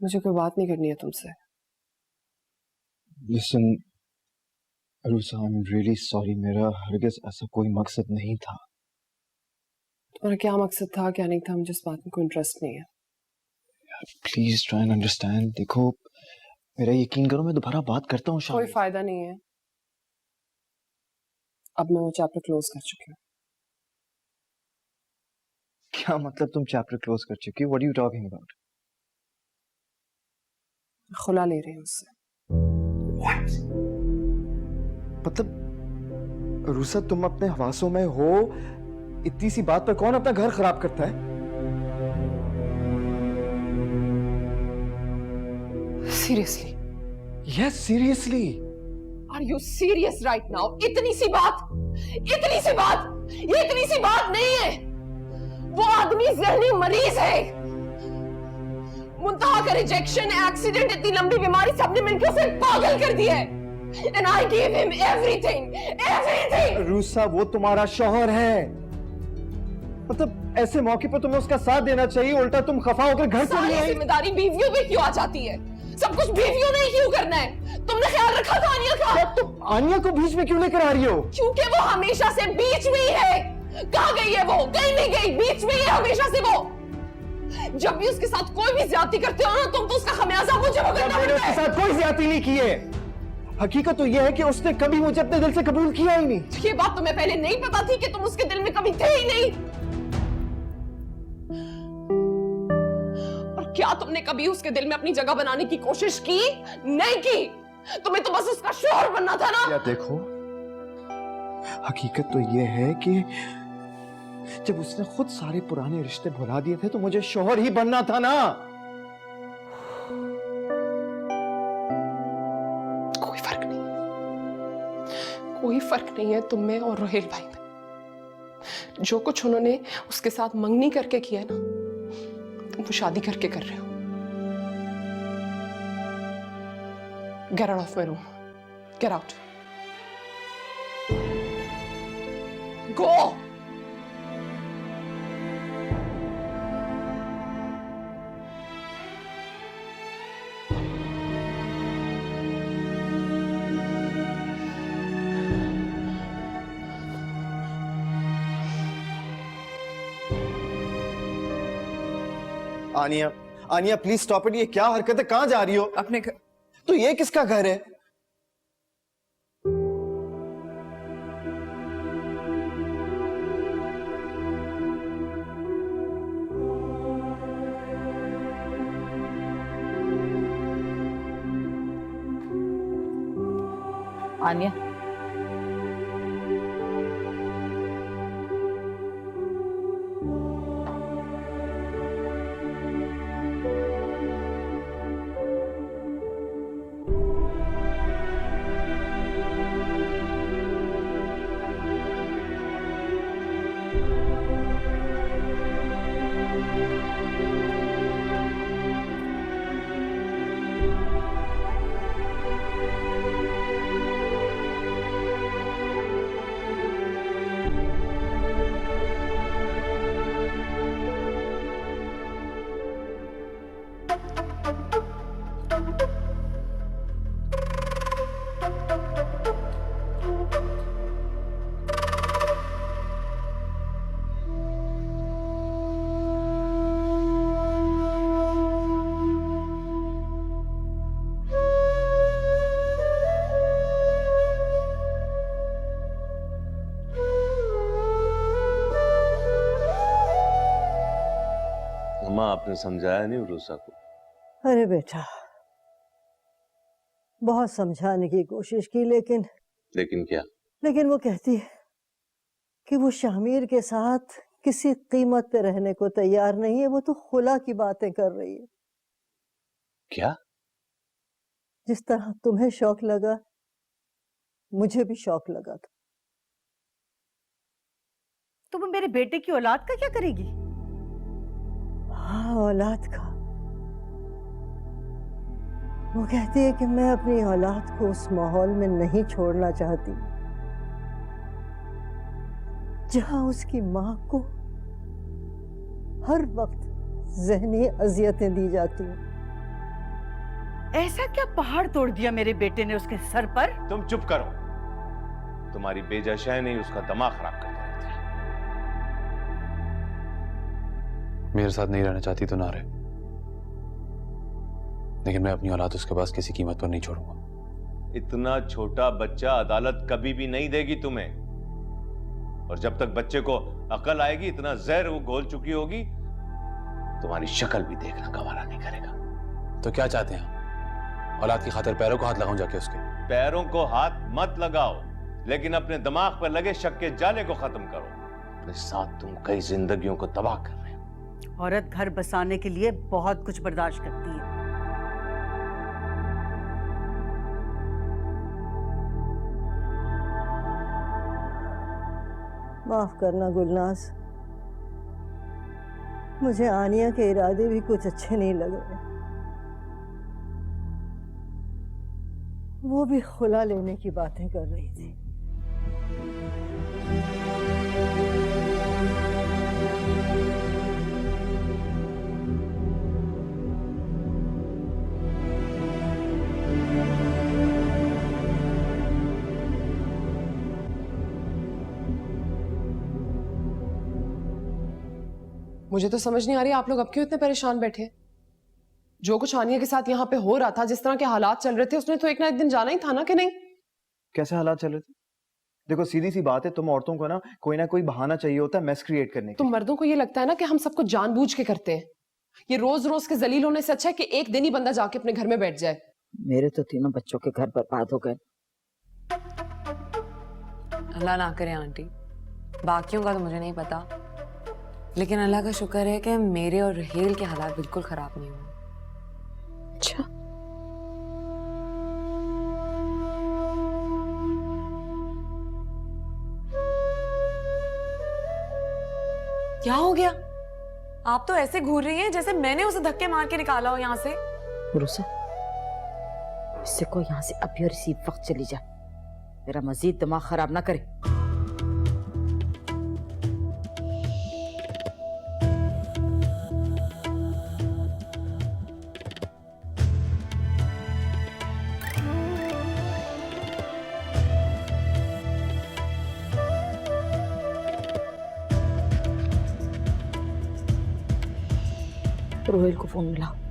मुझे कोई बात नहीं करनी है तुमसे। Listen, RUSA, I'm really sorry. मेरा हरगिज़ ऐसा कोई मकसद नहीं था। तुम्हारा क्या मकसद था क्या नहीं था, मुझे इस बात में कोई इंटरेस्ट नहीं है। Please try and understand. देखो, मेरा यकीन करो, मैं दोबारा बात करता हूँ शाम कोई फायदा नहीं है, अब मैं वो चैप्टर क्लोज कर चुकी हूँ। क्या मतलब तुम चैप्टर क्लोज कर चुकी हो? What are you talking about? खुला ले रही हूँ उससे। What? मतलब रूसा, तुम अपने हवासों में हो। इतनी सी बात पर कौन अपना घर खराब करता है? Seriously? Yes, seriously. Are you serious right now? इतनी सी बात, इतनी सी बात, ये इतनी सी बात नहीं है। वो आदमी ज़हनी मरीज है। मुंतहा का रिजेक्शन, एक्सीडेंट, इतनी लंबी बीमारी, सबने मिलकर उसे पागल कर दिया है। And I gave him everything, everything. RUSA, वो तुम्हारा शौहर है। मतलब ऐसे मौके पर तुम्हें उसका साथ देना चाहिए, उल्टा तुम खफा होकर घर चली आई। जिम्मेदारी बीवियों पे क्यों आ जाती है? सब कुछ बीवियों ने क्यों करना है? तुमने ख्याल रखा था आनिया का? क्या तुम आनिया को बीच में क्यों लेकर आ रही हो? क्योंकि वो हमेशा से बीच में ही है। कहाँ गई है वो? कहीं नहीं गई, बीच में ही है हमेशा से वो। जब भी उसके साथ कोई भी ज्यादती करते हो ना तुम, तो उसका खमियाजा मुझे भुगतना पड़ता है। उसके साथ कोई ज्यादती नहीं की है। हकीकत तो यह है कि उसने कभी मुझे अपने दिल से कबूल किया ही नहीं। ये बात तुम्हें पहले नहीं पता थी कि तुम उसके दिल में कभी थे ही नहीं? और क्या तुमने कभी उसके दिल में अपनी जगह बनाने की कोशिश की? नहीं की। तुम्हें तो बस उसका शौहर बनना था ना। या देखो, हकीकत तो यह है कि जब उसने खुद सारे पुराने रिश्ते भुला दिए थे तो मुझे शौहर ही बनना था ना। कोई फर्क नहीं, कोई फर्क नहीं है तुम में और रोहेल भाई में। जो कुछ उन्होंने उसके साथ मंगनी करके किया ना, तुम वो शादी करके कर रहे हो। Get out of my room. Get out. Go. Aniya, Aniya please stop it. ये क्या हरकत है? कहां जा रही हो? अपने घर। तो ये किसका घर है? आनिया, अम्मा, आपने समझाया नहीं रूसा को? अरे बेटा, बहुत समझाने की कोशिश की, लेकिन क्या? लेकिन वो कहती है कि वो शामिर के साथ किसी कीमत पे रहने को तैयार नहीं है। वो तो खुला की बातें कर रही है। क्या? जिस तरह तुम्हें शौक लगा, मुझे भी शौक लगा था। तो वो मेरे बेटे की औलाद का क्या करेगी? हाँ, औलाद का। वो कहती है कि मैं अपनी औलाद को उस माहौल में नहीं छोड़ना चाहती जहां उसकी मां को हर वक्त ज़हनी अजियतें दी जाती हैं। ऐसा क्या पहाड़ तोड़ दिया मेरे बेटे ने उसके सर पर? तुम चुप करो। तुम्हारी बेजा ने उसका दिमाग खराब कर दिया। मेरे साथ नहीं रहना चाहती तो ना रहे, लेकिन मैं अपनी औलाद उसके पास किसी कीमत पर नहीं छोड़ूंगा। इतना छोटा बच्चा अदालत कभी भी नहीं देगी तुम्हें, और जब तक बच्चे को अकल आएगी इतना जहर वो घोल चुकी होगी, तुम्हारी शक्ल भी देखना गवारा नहीं करेगा। तो क्या चाहते हैं? औलाद की खातिर पैरों को हाथ लगाऊं जाके उसके? पैरों को हाथ मत लगाओ, लेकिन अपने दिमाग पर लगे शक के जाले को खत्म करो। अपने साथ तुम कई जिंदगियों को तबाह कर रहे हो। औरत घर बसाने के लिए बहुत कुछ बर्दाश्त करती है। माफ करना गुलनाज, मुझे आनिया के इरादे भी कुछ अच्छे नहीं लग रहे। वो भी खुला लेने की बातें कर रही थी। मुझे तो समझ नहीं आ रही आप लोग अब क्यों इतने परेशान बैठे हैं? जो कुछ आनिया के साथ यहाँ पे हो रहा था, जिस तरह के हालात चल रहे थे, उसने तो एक ना एक दिन जाना ही था ना, कि नहीं? कैसे हालात चल रहे थे? देखो सीधी सी बात है, तुम औरतों को ना कोई बहाना चाहिए होता है मेस क्रिएट करने के। तुम मर्दों को ये लगता है ना कि हम सब कुछ जानबूझ के करते हैं। ये रोज रोज के जलील होने से अच्छा है कि एक दिन ही बंदा जाके अपने घर में बैठ जाए। मेरे तो तीनों बच्चों के घर बर्बाद हो गए। अल्लाह ना करे आंटी, बाकियों का तो मुझे नहीं पता, लेकिन अल्लाह का शुक्र है कि मेरे और रहेल के हालात बिल्कुल खराब नहीं हुए। अच्छा, क्या हो गया? आप तो ऐसे घूर रही हैं जैसे मैंने उसे धक्के मार के निकाला हो यहाँ से। भरोसा इससे को यहाँ से अभी और इसी वक्त चली जा, मेरा मजीद दिमाग खराब ना करे। रोहिल को फोन मिलाओ।